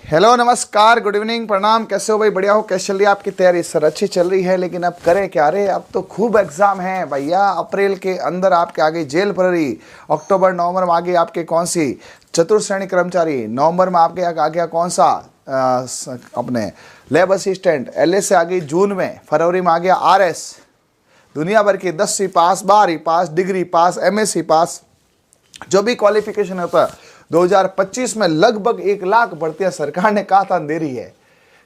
Hello नमस्कार good evening प्रणाम। कैसे हो भाई? बढ़िया हो? कैसे चल रही है आपकी तैयारी? सर अच्छी चल रही है, लेकिन अब करें क्या? रे अब तो खूब एग्जाम है भैया। अप्रैल के अंदर आपके आगे जेल प्रहरी, अक्टूबर नवंबर में आगे आपके कौन सी चतुर्थ श्रेणी कर्मचारी, नवंबर में आपके आगे कौन सा अपने लैब असिस्टेंट, एलए से आगे जून में, फरवरी में आ गया आरएस। दुनिया भर की 10वीं पास, 12वीं पास, डिग्री पास, एमएससी पास, जो भी क्वालिफिकेशन होता है 2025 में लगभग 1 लाख भर्तियां सरकार ने कहा था दे रही है।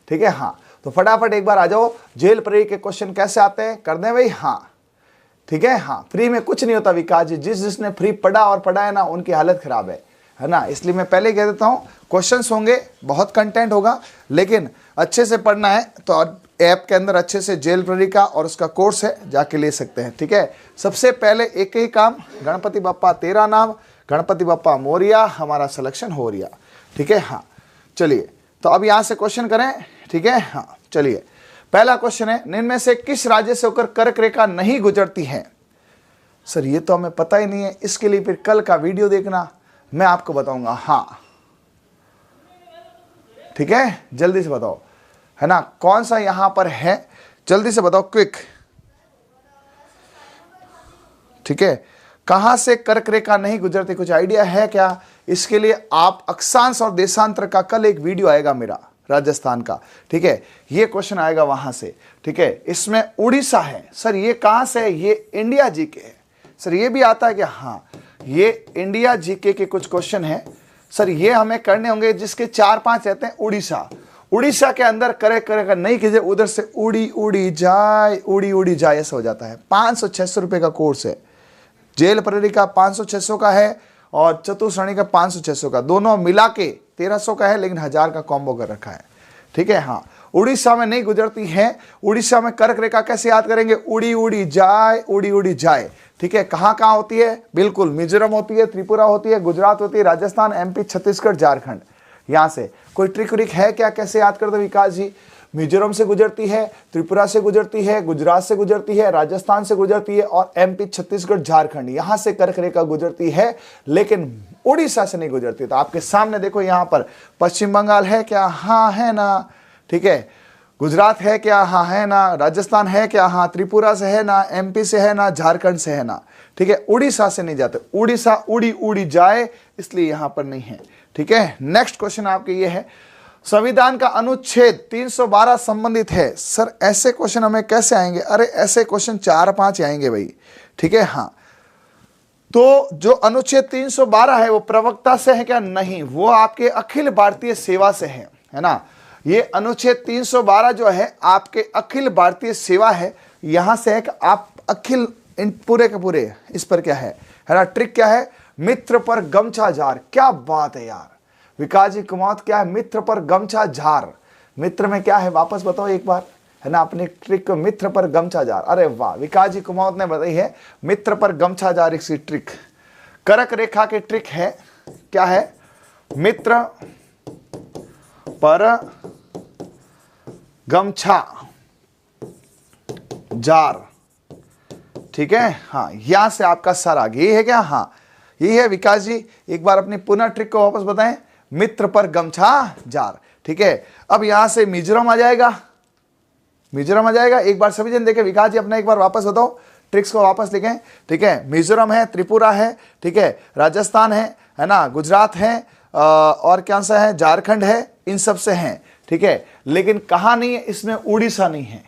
ठीक है, हाँ तो फटाफट एक बार आ जाओ। जेल प्रहरी के क्वेश्चन कैसे आते हैं कर दें भाई? हाँ ठीक है, हाँ फ्री में कुछ नहीं होता विकास जी। जिसने फ्री पढ़ा और पढ़ाया ना उनकी हालत खराब है ना। इसलिए मैं पहले कह देता हूँ क्वेश्चंस होंगे, बहुत कंटेंट होगा, लेकिन अच्छे से पढ़ना है तो ऐप के अंदर अच्छे से जेल प्रहरी का और उसका कोर्स है, जाके ले सकते हैं। ठीक है, सबसे पहले एक ही काम, गणपति बप्पा तेरा नाम, गणपति बप्पा मोरिया, हमारा सिलेक्शन हो रिया। ठीक है, हाँ चलिए तो अब यहाँ से क्वेश्चन करें। ठीक है, हाँ चलिए पहला क्वेश्चन है, निम्न में से किस राज्य से होकर कर्क रेखा नहीं गुजरती है? सर ये तो हमें पता ही नहीं है, इसके लिए फिर कल का वीडियो देखना, मैं आपको बताऊंगा। हाँ ठीक है, जल्दी से बताओ है ना, कौन सा यहां पर है, जल्दी से बताओ क्विक। ठीक है, कहां से कर्क रेखा नहीं गुजरती, कुछ आइडिया है क्या? इसके लिए आप अक्षांश और देशांतर का कल एक वीडियो आएगा मेरा, राजस्थान का। ठीक है, ये क्वेश्चन आएगा वहां से। ठीक है, इसमें उड़ीसा है। सर ये कहां से है? ये इंडिया जीके है। सर ये भी आता है कि हाँ ये इंडिया जीके के कुछ क्वेश्चन है सर, ये हमें करने होंगे जिसके 4-5 रहते हैं उड़ीसा। उड़ीसा के अंदर करे नहीं कीजिए, उधर से उड़ी उड़ी जाए ऐसा हो जाता है। 500-600 रुपये का कोर्स है, जेल प्रहरी का 500-600 का है और चतुर्थ श्रेणी का 500-600 का, दोनों मिला के 1300 का है, लेकिन 1000 का कॉम्बो कर रखा है। ठीक है, हाँ उड़ीसा में नहीं गुजरती है। उड़ीसा में कर्क रेखा कैसे याद करेंगे? उड़ी उड़ी जाए। ठीक है, कहाँ कहाँ होती है? बिल्कुल मिजोरम होती है, त्रिपुरा होती है, गुजरात होती है, राजस्थान, एमपी, छत्तीसगढ़, झारखंड। यहाँ से कोई ट्रिक व्रिक है क्या? कैसे याद कर दो विकास जी? मिजोरम से गुजरती है, त्रिपुरा से गुजरती है, गुजरात से गुजरती है, राजस्थान से गुजरती है और एमपी, छत्तीसगढ़, झारखंड, यहां से कर्क रेखा गुजरती है, लेकिन उड़ीसा से नहीं गुजरती। तो आपके सामने देखो यहां पर पश्चिम बंगाल है क्या? हाँ है ना। ठीक है, गुजरात है क्या? हाँ है ना। राजस्थान है क्या? हाँ। त्रिपुरा से है ना, एमपी से है ना, झारखंड से है ना। ठीक है, उड़ीसा से नहीं जाते, उड़ीसा उड़ी जाए, इसलिए यहां पर नहीं है। ठीक है, नेक्स्ट क्वेश्चन आपके ये है, संविधान का अनुच्छेद 312 संबंधित है। सर ऐसे क्वेश्चन हमें कैसे आएंगे? अरे ऐसे क्वेश्चन 4-5 आएंगे भाई। ठीक है, हाँ तो जो अनुच्छेद 312 है वो प्रवक्ता से है क्या? नहीं, वो आपके अखिल भारतीय सेवा से है ना। ये अनुच्छेद 312 जो है आपके अखिल भारतीय सेवा है, यहां से है कि आप अखिल इन पूरे के पूरे इस पर क्या है ना, ट्रिक क्या है? मित्र पर गमछा जार। क्या बात है यार विकास जी, कुमावत क्या है? मित्र पर गमछा झार। मित्र में क्या है वापस बताओ एक बार, है ना, अपनी ट्रिक मित्र पर गमछा जार। अरे वाह, विकास जी कुमावत ने बताई है मित्र पर गमछा जार इसकी ट्रिक। कर्क रेखा की ट्रिक है, क्या है? मित्र पर गमछा जार। ठीक है, हाँ यहां से आपका सर आ गया, ये है क्या? हाँ ये है विकास जी, एक बार अपनी पुनः ट्रिक को वापस बताएं, मित्र पर गमछा जार। ठीक है, अब यहां से मिजोरम आ जाएगा, मिजोरम आ जाएगा। एक बार सभी जन देखें, विकास जी अपना एक बार वापस बताओ, ट्रिक्स को वापस लिखें। ठीक है, मिजोरम है, त्रिपुरा है, ठीक है, राजस्थान है ना, गुजरात है और क्या सा है, झारखंड है, इन सब से हैं। ठीक है, लेकिन कहां नहीं है इसमें? उड़ीसा नहीं है।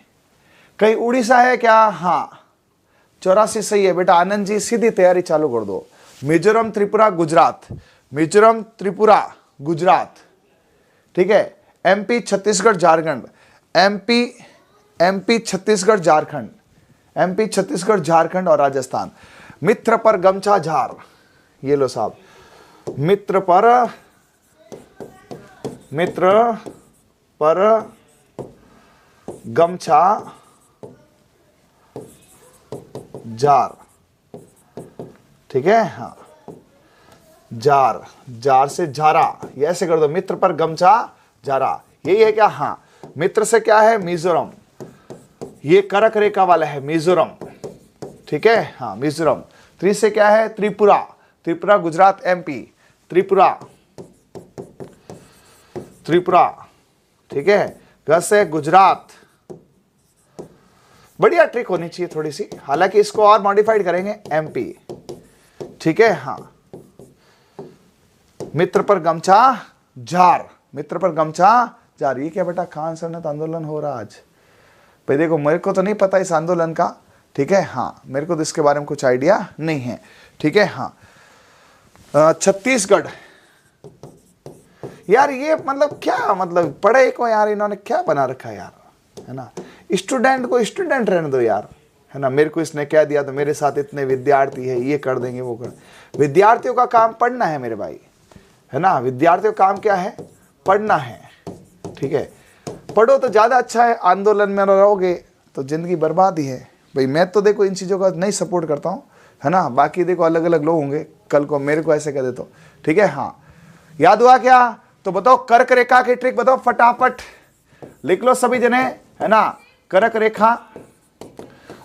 कहीं उड़ीसा है क्या? हाँ 84 सही है बेटा। आनंद जी सीधी तैयारी चालू कर दो। मिजोरम, त्रिपुरा, गुजरात, मिजोरम, त्रिपुरा, गुजरात। ठीक है, MP, Chhattisgarh, Jharkhand, MP, Chhattisgarh, Jharkhand, MP, Chhattisgarh, Jharkhand और राजस्थान। मित्र पर गमछा झार, ये लो साहब, मित्र पर गमछा जार। ठीक है, हाँ जार से झारा, ये ऐसे कर दो, मित्र पर गमछा झारा, यही है क्या? हाँ मित्र से क्या है? मिजोरम, ये कर्क रेखा वाला है मिजोरम। ठीक है, हाँ मिजोरम। त्रि से क्या है? त्रिपुरा, त्रिपुरा गुजरात एमपी, त्रिपुरा त्रिपुरा, ठीक है। ग से गुजरात। बढ़िया ट्रिक होनी चाहिए थोड़ी सी, हालांकि इसको और मॉडिफाइड करेंगे, एमपी, ठीक है। हाँ, मित्र पर गमछा जार, मित्र पर गमछा जार। ये क्या बेटा, खान सर ने तो आंदोलन हो रहा आज। भाई देखो, मेरे को तो नहीं पता इस आंदोलन का, ठीक है। हाँ, मेरे को तो इसके बारे में कुछ आइडिया नहीं है, ठीक है। हाँ, छत्तीसगढ़। यार ये मतलब क्या, मतलब पढ़े को यार इन्होंने क्या बना रखा है यार, है ना। स्टूडेंट को स्टूडेंट रहने दो यार, है ना। मेरे को इसने क्या दिया, तो मेरे साथ इतने विद्यार्थी है, ये कर देंगे वो कर। विद्यार्थियों का काम पढ़ना है मेरे भाई, है ना। विद्यार्थियों का काम क्या है, पढ़ना है, ठीक है। पढ़ो तो ज़्यादा अच्छा है, आंदोलन में रहोगे तो ज़िंदगी बर्बाद ही है। भाई मैं तो देखो इन चीज़ों का नहीं सपोर्ट करता हूँ, है ना। बाकी देखो अलग अलग लोग होंगे, कल को मेरे को ऐसे कह दे तो, ठीक है। हाँ, याद हुआ क्या, तो बताओ कर्क रेखा की ट्रिक बताओ, फटाफट लिख लो सभी जने, है ना। कर्क रेखा,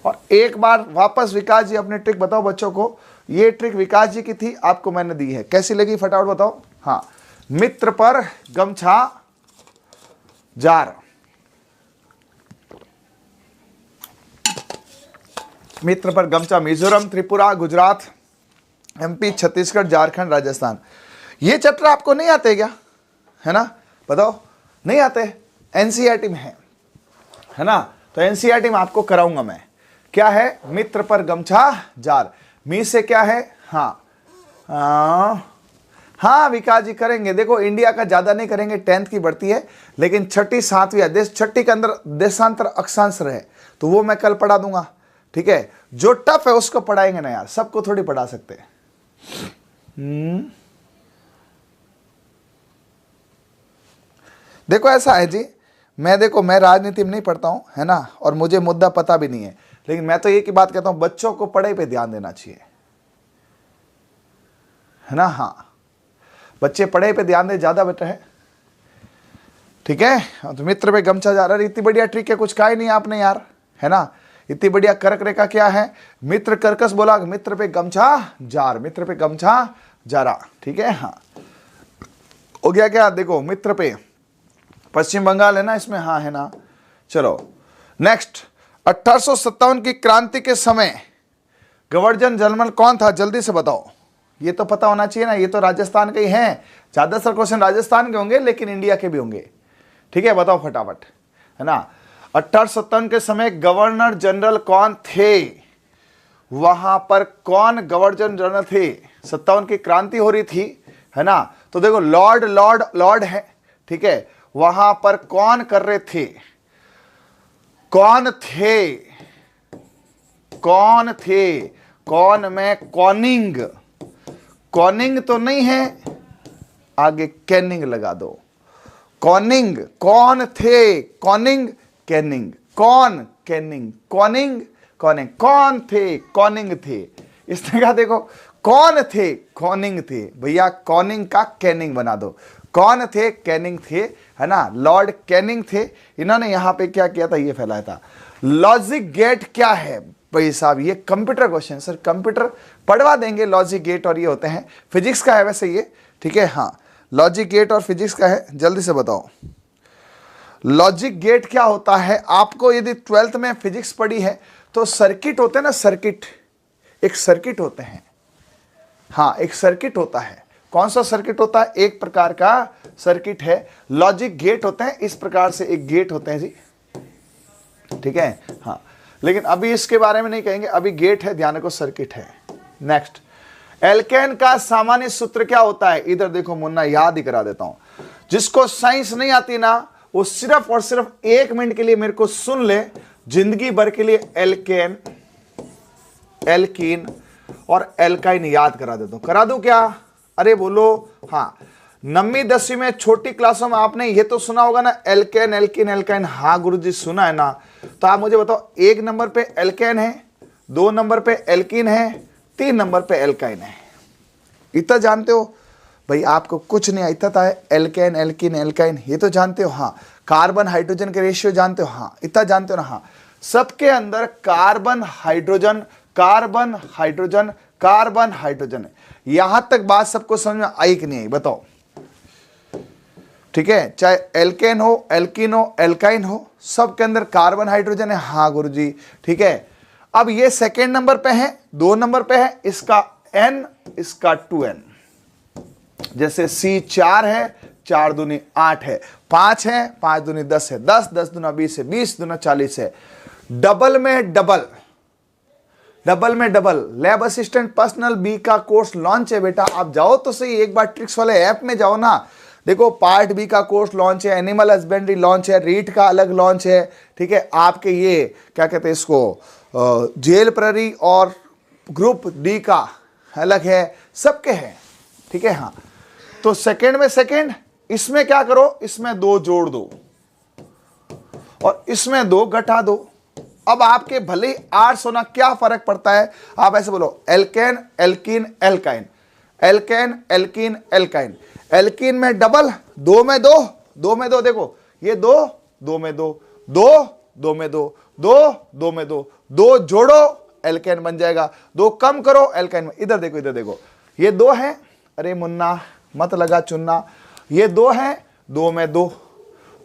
और एक बार वापस विकास जी अपनी ट्रिक बताओ बच्चों को। ये ट्रिक विकास जी की थी, आपको मैंने दी है, कैसी लगी फटाफट बताओ। हाँ, मित्र पर गमछा जार, मित्र पर गमछा, मिजोरम, त्रिपुरा, गुजरात, एमपी, छत्तीसगढ़, झारखंड, राजस्थान। ये चैप्टर आपको नहीं आते क्या, है ना, बताओ। नहीं आते, एनसीईआरटी में है ना। तो एनसीईआरटी में आपको कराऊंगा मैं। क्या है, मित्र पर गमछा जार। मी से क्या है, हाँ हाँ विकास जी करेंगे। देखो इंडिया का ज्यादा नहीं करेंगे, 10th की बढ़ती है, लेकिन छठी सातवीं आदेश, छठी के अंदर देशांतर अक्षांश है, तो वो मैं कल पढ़ा दूंगा, ठीक है। जो टफ है उसको पढ़ाएंगे ना यार, सबको थोड़ी पढ़ा सकते। देखो ऐसा है जी, मैं राजनीति में नहीं पढ़ता हूं, है ना, और मुझे मुद्दा पता भी नहीं है, लेकिन मैं तो एक ही बात कहता हूं, बच्चों को पढ़ाई पे ध्यान देना चाहिए, है ना। हाँ, बच्चे पढ़ाई पे ध्यान दे, ज्यादा बेटर है, ठीक है। तो मित्र पे गमछा जा रहा है, इतनी बढ़िया ट्रिक है, कुछ कहा ही नहीं आपने यार, है ना। इतनी बढ़िया कर्क रेखा क्या है, मित्र कर्कश बोला, मित्र पे गमछा जार, मित्र पे गमछा जारा, ठीक है। हाँ, हो गया क्या, देखो मित्र पे पश्चिम बंगाल है ना इसमें, हाँ है ना। चलो नेक्स्ट, 1857 की क्रांति के समय गवर्नर जनरल कौन था, जल्दी से बताओ। ये तो पता होना चाहिए ना, ये तो राजस्थान के ही हैं, ज्यादातर क्वेश्चन राजस्थान के होंगे, लेकिन इंडिया के भी होंगे, ठीक है। बताओ फटाफट, है ना। 1857 के समय गवर्नर जनरल कौन थे, वहां पर कौन गवर्नर जनरल थे। 57 की क्रांति हो रही थी, है ना। तो देखो लॉर्ड है, ठीक है। वहां पर कौन कर रहे थे, कौन थे, कौन में कॉनिंग, कॉनिंग तो नहीं है, आगे कैनिंग लगा दो। कॉनिंग, कौन थे, कॉनिंग, कैनिंग, कौन, कैनिंग, कॉनिंग, कॉनिंग, कौन थे, कॉनिंग थे। इसने कहा देखो कौन थे, कॉनिंग थे, भैया कॉनिंग का कैनिंग बना दो। कौन थे, कैनिंग थे, है ना, लॉर्ड कैनिंग थे। इन्होंने यहां पे क्या किया था, ये फैलाया था। लॉजिक गेट क्या है भाई साहब, ये कंप्यूटर क्वेश्चन, सर कंप्यूटर पढ़वा देंगे लॉजिक गेट, और ये होते हैं फिजिक्स का है वैसे ये, ठीक है। हाँ, लॉजिक गेट और फिजिक्स का है, जल्दी से बताओ लॉजिक गेट क्या होता है। आपको यदि 12th में फिजिक्स पढ़ी है तो सर्किट होते हैं ना, सर्किट, एक सर्किट होते हैं, हाँ एक सर्किट होता है। कौन सा सर्किट होता है, एक प्रकार का सर्किट है। लॉजिक गेट होते हैं, इस प्रकार से एक गेट होते हैं जी, ठीक है। हाँ, लेकिन अभी इसके बारे में नहीं कहेंगे, अभी गेट है, ध्यान रखो सर्किट है। नेक्स्ट, एल्केन का सामान्य सूत्र क्या होता है, इधर देखो मुन्ना, याद ही करा देता हूं। जिसको साइंस नहीं आती ना, वो सिर्फ और सिर्फ 1 मिनट के लिए मेरे को सुन ले, जिंदगी भर के लिए एल्केन, एल्कीन और एल्काइन याद करा देता हूं। करा दूं क्या, अरे बोलो हाँ। 9वीं 10वीं में छोटी क्लासों में आपने ये तो सुना होगा ना, एल्केन, एल्कीन, एल्काइन। हाँ गुरुजी सुना है ना। तो आप मुझे बताओ, 1 नंबर पे एल्केन है, 2 नंबर पे एल्कीन है, 3 नंबर पे एल्काइन है। इतना जानते हो भाई, आपको कुछ नहीं आता है, एल्केन, एल्कीन, एल्काइन ये तो जानते हो। हाँ, कार्बन हाइड्रोजन के रेशियो जानते हो, हाँ इतना जानते हो ना। हाँ, सबके अंदर carbon hydrogen, carbon hydrogen, carbon hydrogen है। यहां तक बात सबको समझ में आई कि नहीं आई, बताओ। ठीक है, चाहे एल्केन हो, एल्कीन हो, एल्काइन हो, सब के अंदर कार्बन हाइड्रोजन है। हाँ गुरुजी, ठीक है। अब ये सेकेंड नंबर पे है, 2 नंबर पे है, इसका N, इसका 2N। जैसे C 4 है, 4 दूनी 8 है, 5 है, 5 दूनी 10 है, 10, 10 दूना 20 है, 20 दूना 40 है। डबल में डबल, डबल में double. Lab assistant personal B का कोर्स लॉन्च है बेटा, आप जाओ तो सही, एक बार ट्रिक्स वाले ऐप में जाओ ना। देखो पार्ट बी का कोर्स लॉन्च है, एनिमल हस्बेंड्री लॉन्च है, रीट का अलग लॉन्च है, ठीक है। आपके ये क्या कहते हैं इसको, जेल प्ररी और ग्रुप डी का अलग है, सबके हैं, ठीक है। हाँ, तो सेकंड में सेकंड, इसमें क्या करो, इसमें 2 जोड़ दो और इसमें 2 घटा दो। अब आपके भले 8 होना, क्या फर्क पड़ता है, आप ऐसे बोलो alkane, alkene, alkyne, alkane, alkene, alkyne. Alkene में डबल, 2 में 2, 2 में 2, देखो ये 2, 2 में 2, 2, 2 में 2, 2, 2 में 2, 2 जोड़ो एल्केन बन जाएगा, 2 कम करो एल्काइन में। इधर देखो, इधर देखो, ये 2 है, अरे मुन्ना मत लगा चुनना, ये 2 है, 2 में 2,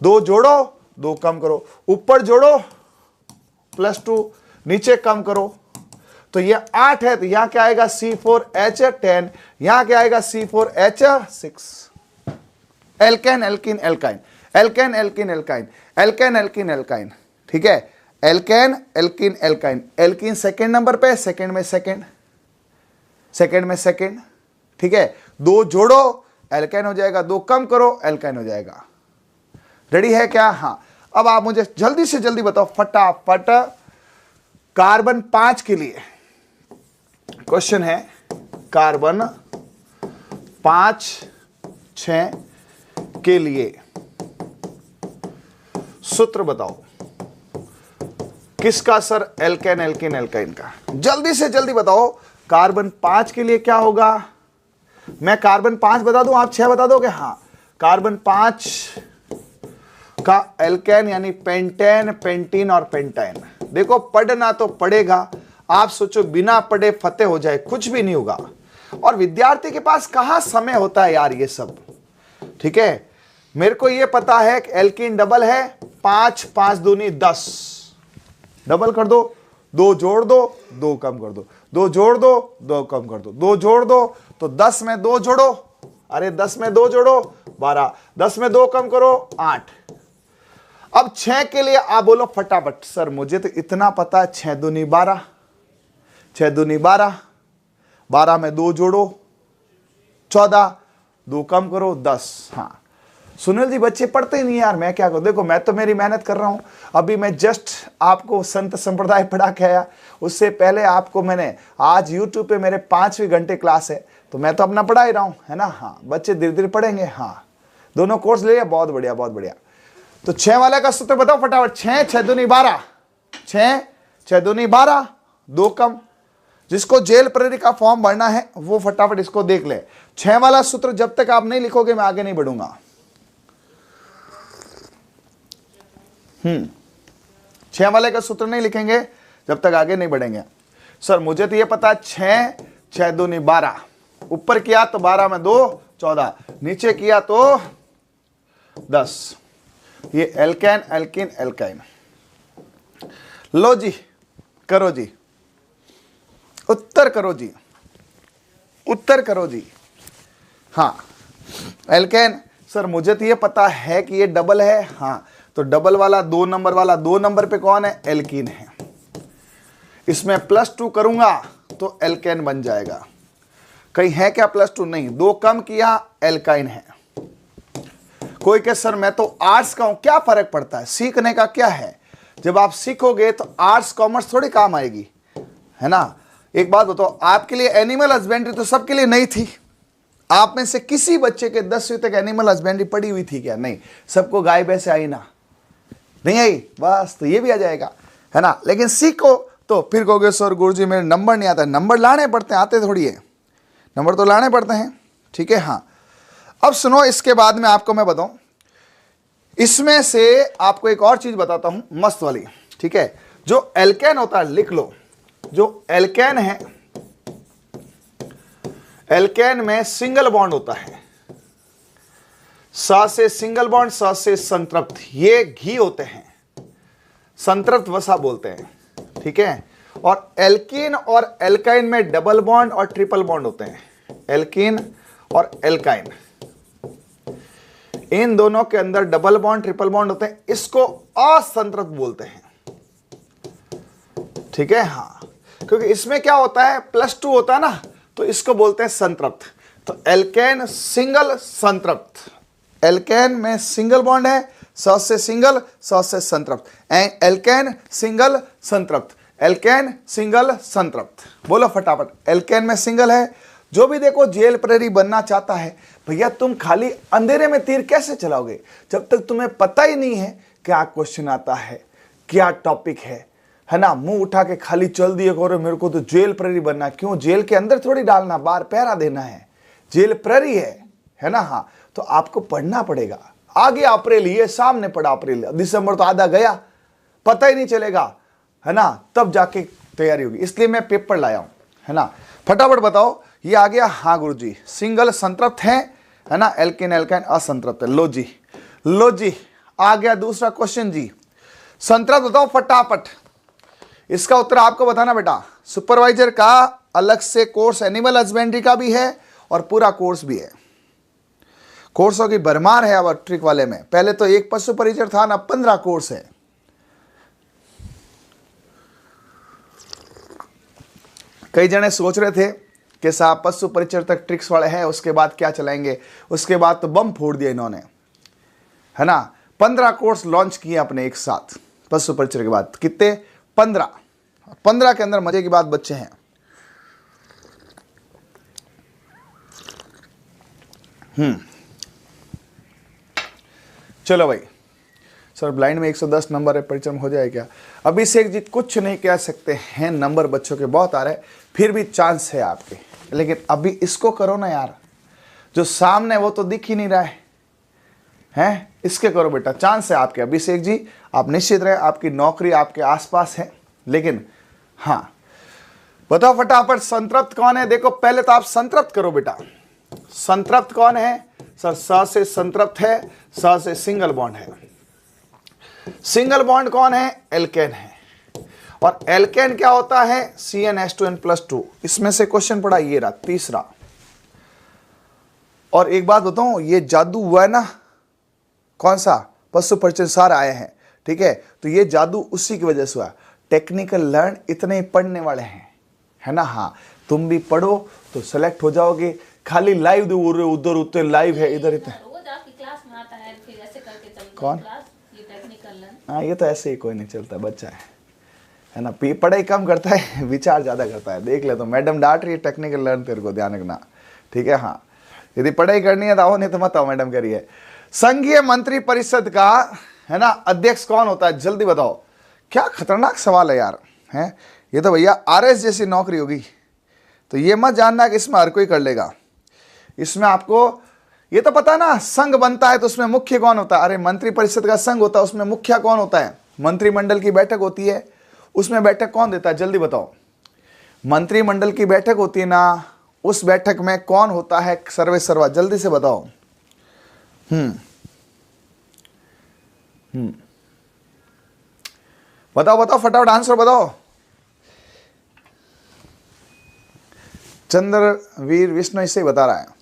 2 जोड़ो, 2 कम करो, ऊपर जोड़ो +2, नीचे कम करो, तो ये 8 है, तो यहां क्या आएगा C4H10, यहां क्या आएगा C4H6। Alkane, alkene, alkyne, alkane, alkene, alkyne, alkane, alkene, alkyne, ठीक है। Alkane, alkene, alkyne. Alkene second number पे, सेकेंड में सेकेंड, सेकेंड में सेकेंड, ठीक है। 2 जोड़ो एल्काइन हो जाएगा, 2 कम करो एल्काइन हो जाएगा। रेडी है क्या? हाँ। अब आप मुझे जल्दी से जल्दी बताओ फटाफट, कार्बन 5 के लिए क्वेश्चन है, कार्बन 5, 6 के लिए सूत्र बताओ। किसका सर? एल्केन, एल्कीन, एल्काइन का। जल्दी से जल्दी बताओ, कार्बन 5 के लिए क्या होगा? मैं कार्बन 5 बता दूं, आप 6 बता दोगे? हाँ। कार्बन 5 का एल्केन यानी पेंटेन, पेंटीन और पेंटाइन। देखो पढ़ना तो पड़ेगा, आप सोचो बिना पढ़े फतेह हो जाए, कुछ भी नहीं होगा। और विद्यार्थी के पास कहां समय होता है यार ये सब, ठीक है। मेरे को ये पता है कि एल्कीन डबल है, 5, 5 दूनी 10, डबल कर दो, 2 जोड़ दो, 2 कम कर दो, 2 जोड़ दो, 2 कम कर दो, 2 जोड़ दो, तो 10 में 2 जोड़ो, अरे 10 में 2 जोड़ो 12, 10 में 2 कम करो 8। अब 6 के लिए आप बोलो फटाफट, सर मुझे तो इतना पता है, 6 दूनी 12, 6 दूनी 12, 12 में 2 जोड़ो 14, 2 कम करो 10। हाँ सुनील जी, बच्चे पढ़ते ही नहीं यार, मैं क्या करूं? देखो मैं तो मेरी मेहनत कर रहा हूं, अभी मैं जस्ट आपको संत संप्रदाय पढ़ा के आया, उससे पहले आपको मैंने आज YouTube पे मेरे 5वीं घंटे क्लास है, तो मैं तो अपना पढ़ा ही रहा हूं, है ना। हाँ बच्चे धीरे धीरे पढ़ेंगे। हाँ दोनों कोर्स ले लिया, बहुत बढ़िया बहुत बढ़िया। तो 6 वाले का सूत्र बताओ फटाफट। 6, 6 दूनी 12, 6, 6 दूनी 12, 2 कम। जिसको जेल प्रेरी का फॉर्म भरना है वो फटाफट इसको देख ले। 6 वाला सूत्र जब तक आप नहीं लिखोगे मैं आगे नहीं बढ़ूंगा। 6 वाले का सूत्र नहीं लिखेंगे जब तक आगे नहीं बढ़ेंगे। सर मुझे तो ये पता है 6, 6 दूनी 12, ऊपर किया तो 12 में 2 14, नीचे किया तो 10। ये एल्केन, एल्कीन, एल्काइन। लो जी, करो जी, उत्तर करो जी, उत्तर करो जी। हाँ एल्केन, सर मुझे तो ये पता है कि ये डबल है। हाँ तो डबल वाला 2 नंबर वाला 2 नंबर पे कौन है? एल्कीन है। इसमें +2 करूंगा तो एल्केन बन जाएगा। कहीं है क्या +2? नहीं। 2 कम किया एल्काइन है। कोई कहे सर मैं तो आर्ट्स का हूं, क्या फर्क पड़ता है? सीखने का क्या है, जब आप सीखोगे तो आर्ट्स कॉमर्स थोड़ी काम आएगी, है ना। एक बात बताओ, आपके लिए एनिमल हस्बेंड्री तो सबके लिए नहीं थी। आप में से किसी बच्चे के 10वीं तक एनिमल हस्बेंड्री पड़ी हुई थी क्या? नहीं। सबको गाय भैंसे आई ना? नहीं आई। बस तो ये भी आ जाएगा, है ना। लेकिन सीखो तो फिर कहोगे सर गुरुजी मेरे नंबर नहीं आता। नंबर लाने पड़ते हैं, आते थोड़ी है, नंबर तो लाने पड़ते हैं, ठीक है। हाँ अब सुनो, इसके बाद में आपको मैं बताऊं, इसमें से आपको एक और चीज बताता हूं मस्त वाली, ठीक है। जो एल्केन होता है, लिख लो, जो एल्केन है, एल्केन में सिंगल बॉन्ड होता है, स से सिंगल बॉन्ड, स से संतृप्त, ये घी होते हैं, संतृप्त वसा बोलते हैं, ठीक है। और एल्कीन और एल्काइन में डबल बॉन्ड और ट्रिपल बॉन्ड होते हैं, एल्कीन और एल्काइन, इन दोनों के अंदर डबल बॉन्ड ट्रिपल बॉन्ड होते हैं, इसको असंतृप्त बोलते हैं, ठीक है। हाँ, क्योंकि इसमें क्या होता है, +2 होता है ना, तो इसको बोलते हैं संतृप्त। तो एल्केन सिंगल संतृप्त, एल्केन में सिंगल बॉन्ड है, स से सिंगल, स से संतृप्त, एल्केन सिंगल संतृप्त, एल्केन सिंगल संतृप्त। बोलो फटाफट, एल्केन में सिंगल है। जो भी देखो जेल प्रेरी बनना चाहता है, भैया तुम खाली अंधेरे में तीर कैसे चलाओगे जब तक तुम्हें पता ही नहीं है क्या क्वेश्चन आता है, क्या टॉपिक है ना। मुंह उठा के खाली चल दिए करो, मेरे को तो जेल प्रेरी बनना है। क्यों? जेल के अंदर थोड़ी डालना, बाहर पहरा देना है, जेल प्रेरी है ना। हाँ, तो आपको पढ़ना पड़ेगा। आगे अप्रैल, ये सामने पड़ा अप्रैल, दिसंबर तो आधा गया, पता ही नहीं चलेगा, है ना, तब जाके तैयारी होगी। इसलिए मैं पेपर लाया हूं, है ना। फटाफट बताओ, ये आ गया। हाँ गुरुजी, सिंगल संतृप्त है ना, एल्केन एल्काइन असंतृप्त है। लो जी आ गया दूसरा क्वेश्चन जी, संतृप्त बताओ फटाफट। इसका उत्तर आपको बताना बेटा। सुपरवाइजर का अलग से कोर्स एनिमल हस्बेंड्री का भी है और पूरा कोर्स भी है, कोर्सों की भरमार है अब ट्रिक वाले में। पहले तो एक पशु परिचर था ना, 15 कोर्स है। कई जने सोच रहे थे कि साहब पशु परिचर तक ट्रिक्स वाले हैं, उसके बाद क्या चलाएंगे, उसके बाद तो बम फोड़ दिया इन्होंने, है ना। 15 कोर्स लॉन्च किए अपने एक साथ पशु परिचर के बाद। कितने? 15 के अंदर मजे की बात बच्चे हैं। चलो भाई, सर ब्लाइंड में 110 नंबर है, परिचय में हो जाए क्या? अभिषेक जी कुछ नहीं कह सकते हैं, नंबर बच्चों के बहुत आ रहे हैं, फिर भी चांस है आपके। लेकिन अभी इसको करो ना यार, जो सामने वो तो दिख ही नहीं रहा है, इसके करो बेटा, चांस है आपके। अभिषेक जी आप निश्चित रहे, आपकी नौकरी आपके आसपास है। लेकिन हाँ बताओ फटाफट, संतृप्त कौन है? देखो पहले तो आप संतृप्त करो बेटा। संतृप्त कौन है? सर स से संतृप्त है, स से सिंगल बॉन्ड है। सिंगल बॉन्ड कौन है? एल्केन है। और एल्केन क्या होता है? CnH2n+2। इसमें से क्वेश्चन पड़ा ये रहा तीसरा। और एक बात बताऊं, ये जादू हुआ है ना, कौन सा? पशु परिचय सारे आए हैं, ठीक है। तो ये जादू उसी की वजह से हुआ। टेक्निकल लर्न इतने ही पढ़ने वाले हैं, है ना। हाँ, तुम भी पढ़ो तो सेलेक्ट हो जाओगे। खाली लाइव दो, उधर उधर लाइव है, इधर इधर क्लास में आता है, फिर ऐसे करके चलता कौन? क्लास, ये टेक्निकल लर्न। हाँ, ये तो ऐसे ही कोई नहीं चलता, बच्चा है ना। पढ़ाई कम करता है, विचार ज्यादा करता है। देख ले तो मैडम डांट रही है, टेक्निकल लर्न तेरे को ध्यान रखना, ठीक है। हाँ, यदि पढ़ाई करनी है तो आओ, नहीं तो मत आओ, मैडम कह रही है। संघीय मंत्री परिषद का, है ना, अध्यक्ष कौन होता है? जल्दी बताओ। क्या खतरनाक सवाल है यार, है ये तो। भैया RS जैसी नौकरी होगी, तो ये मत जानना कि इसमें हर कोई कर लेगा। इसमें आपको ये तो पता ना, संघ बनता है तो उसमें मुख्य कौन होता है? अरे मंत्री परिषद का संघ होता है, उसमें मुखिया कौन होता है? मंत्रिमंडल की बैठक होती है, उसमें बैठक कौन देता है? जल्दी बताओ। मंत्रिमंडल की बैठक होती है ना, उस बैठक में कौन होता है सर्वे सर्वा? जल्दी से बताओ। बताओ बताओ फटाफट, आंसर बताओ। चंद्रवीर विष्णु इसे बता रहा है।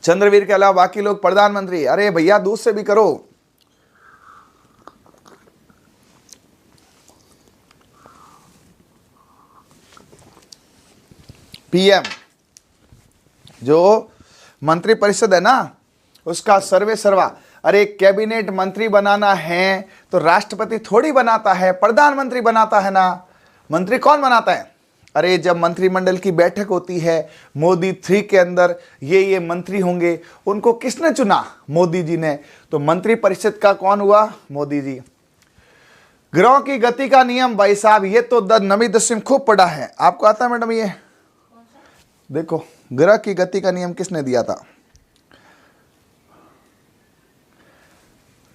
चंद्रवीर के अलावा बाकी लोग प्रधानमंत्री। अरे भैया दूध से भी करो। PM, जो मंत्री परिषद है ना, उसका सर्वे सर्वा। अरे कैबिनेट मंत्री बनाना है तो राष्ट्रपति थोड़ी बनाता है, प्रधानमंत्री बनाता है ना। मंत्री कौन बनाता है? अरे जब मंत्रिमंडल की बैठक होती है, मोदी 3 के अंदर ये मंत्री होंगे, उनको किसने चुना? मोदी जी ने। तो मंत्री परिषद का कौन हुआ? मोदी जी। ग्रहों की गति का नियम, भाई साहब ये तो 9वीं 10वीं में खूब पढ़ा है। आपको आता है मैडम? ये देखो, ग्रह की गति का नियम किसने दिया था?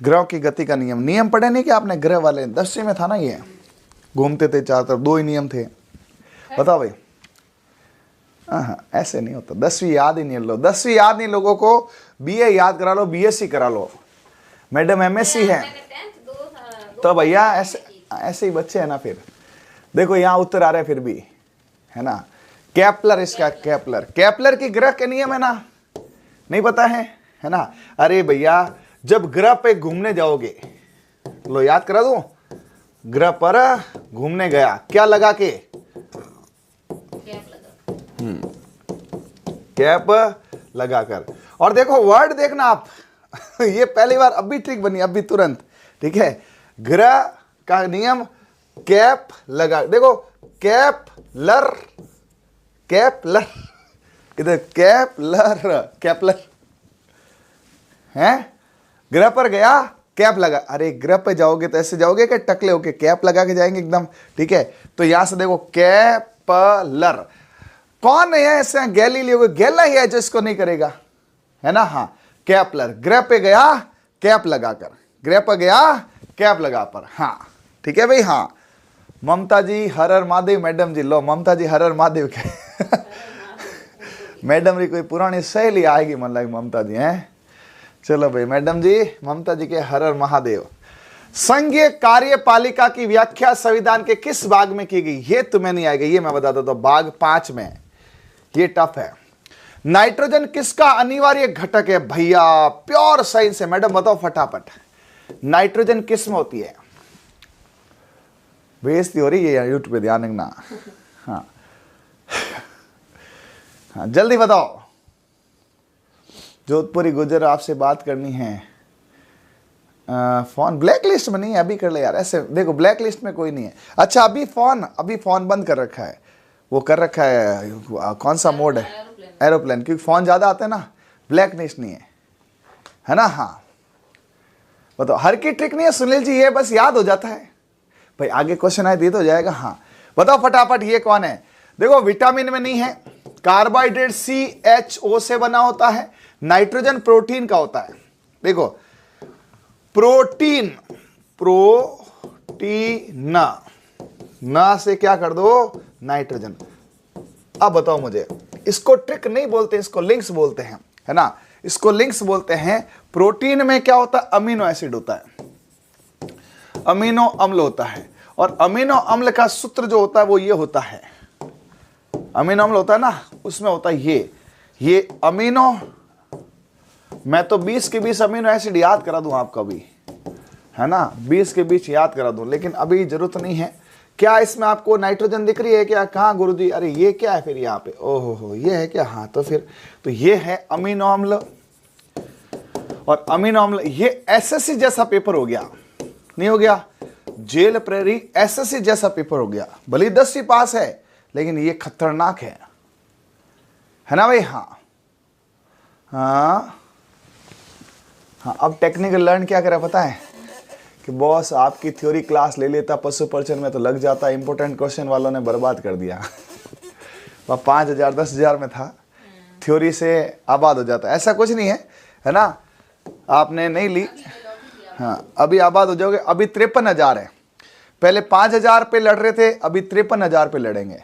ग्रह की गति का नियम, नियम पढ़े नहीं कि आपने? ग्रह वाले 10वीं में था ना, ये घूमते थे चारों तरफ, 2 ही नियम थे। बताओ भाई। हाँ, ऐसे नहीं होता। 10वीं याद ही नहीं लो, 10वीं याद नहीं, लोगों को बीए याद करा लो, बीएससी करा लो। मैडम एमएससी है तो भैया ऐसे ऐसे ही बच्चे हैं ना। फिर देखो यहाँ उत्तर आ रहा है फिर भी, है ना। केपलर, इसका केपलर, केपलर की ग्रह के नियम है ना, नहीं पता है ना। अरे भैया जब ग्रह पे घूमने जाओगे, लो याद करा दो, ग्रह पर घूमने गया, क्या लगा के, कैप लगाकर। और देखो वर्ड देखना आप ये पहली बार अभी ट्रिक बनी, अभी तुरंत, ठीक है। ग्रह का नियम कैप लगा, देखो कैप लर, कैप लर, इधर कैप लर, कैपलर है। ग्रह पर गया, कैप लगा। अरे ग्रह पे जाओगे तो ऐसे जाओगे कि टकले होके, कैप लगा के जाएंगे एकदम, ठीक है। तो यहां से देखो कैपलर, कौन है ऐसे, गैलीलियो, गैला ही है जो इसको नहीं करेगा, है ना। हाँ, कैपलर, ग्रह पे गया कैप लगाकर, ग्रह पर गया कैप लगा पर, हाँ ठीक है भाई। हाँ, ममता जी हर हर महादेव, मैडम जी लो, ममता जी हर हर महादेव के मैडम जी कोई पुरानी सहेली आएगी मन लगे ममता जी हैं। चलो भाई मैडम जी, ममता जी के हर हर महादेव। संघीय कार्यपालिका की व्याख्या संविधान के किस भाग में की गई, ये तुम्हें नहीं आएगा, ये मैं बता देता हूं, भाग 5 में। ये टफ है। नाइट्रोजन किसका अनिवार्य घटक है भैया, प्योर साइंस है। मैडम बताओ फटाफट, नाइट्रोजन किस में होती है। बेइज्जती हो रही है यूट्यूब पे, ध्यान रखना। हाँ हाँ जल्दी बताओ। जोधपुरी गुजर आपसे बात करनी है। फोन ब्लैक लिस्ट में नहीं है, अभी कर ले यार। ऐसे देखो ब्लैक लिस्ट में कोई नहीं है। अच्छा अभी फोन बंद कर रखा है, वो कर रखा है, कौन सा मोड है, एरोप्लेन, क्योंकि फोन ज्यादा आते हैं ना। ब्लैक लिस्ट नहीं है ना। हाँ बताओ, हर की ट्रिक नहीं है सुनील जी, ये बस याद हो जाता है भाई, आगे क्वेश्चन आए दे तो जाएगा। हाँ बताओ फटाफट, ये कौन है। देखो विटामिन में नहीं है, कार्बोहाइड्रेट CHO से बना होता है, नाइट्रोजन प्रोटीन का होता है। देखो प्रोटीन, ना से क्या कर दो, नाइट्रोजन। अब बताओ मुझे, इसको ट्रिक नहीं बोलते, इसको लिंक्स बोलते हैं, है ना। इसको लिंक्स बोलते हैं। प्रोटीन में क्या होता है, अमीनो एसिड होता है, अमीनो अम्ल होता है। और अमीनो अम्ल का सूत्र जो होता है वो ये होता है, अमीनो अम्ल होता है ना, उसमें होता है ये अमीनो। मैं तो 20 के 20 अमीनो एसिड याद करा दूं आपका भी, है ना, 20 के 20 याद करा दूं, लेकिन अभी जरूरत नहीं है। क्या इसमें आपको नाइट्रोजन दिख रही है क्या, कहाँ गुरुजी, अरे ये क्या है फिर यहाँ पे, ओहो हो ये है क्या। हाँ तो फिर तो ये है अमीनो अम्ल। और अमीनो अम्ल ये एसएससी जैसा पेपर हो गया, नहीं हो गया, जेल प्रेरी एसएससी जैसा पेपर हो गया। भले 10वीं पास है लेकिन ये खतरनाक है ना भाई। हाँ हाँ हाँ। अब टेक्निकल लर्न क्या करा पता है कि बॉस आपकी थ्योरी क्लास ले लेता, पशु पर्चन में तो लग जाता, इंपॉर्टेंट क्वेश्चन वालों ने बर्बाद कर दिया। वह 5,000 10,000 में था, थ्योरी से आबाद हो जाता। ऐसा कुछ नहीं है ना, आपने नहीं ली, हाँ अभी आबाद हो जाओगे। अभी 53,000 है, पहले 5,000 पे लड़ रहे थे, अभी 53,000 पे लड़ेंगे।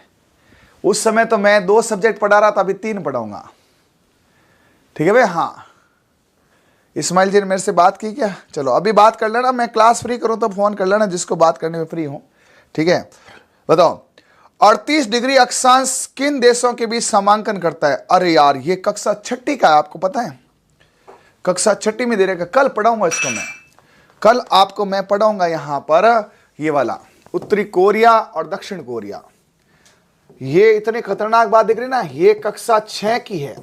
उस समय तो मैं 2 सब्जेक्ट पढ़ा रहा था, अभी 3 पढ़ाऊंगा, ठीक है भाई। हाँ इस्माइल जी ने मेरे से बात की क्या, चलो अभी बात कर लेना, मैं क्लास फ्री करूं तो फोन कर लेना जिसको बात करने में फ्री हूं, ठीक है। बताओ 38 डिग्री अक्षांश किन देशों के बीच समांकन करता है। अरे यार ये कक्षा 6ठी का है, आपको पता है, कक्षा 6ठी में दे रहेगा, कल पढ़ाऊंगा इसको मैं, कल आपको मैं पढ़ाऊंगा यहां पर ये वाला उत्तरी कोरिया और दक्षिण कोरिया। ये इतनी खतरनाक बात दिख रही ना, ये कक्षा 6 की है।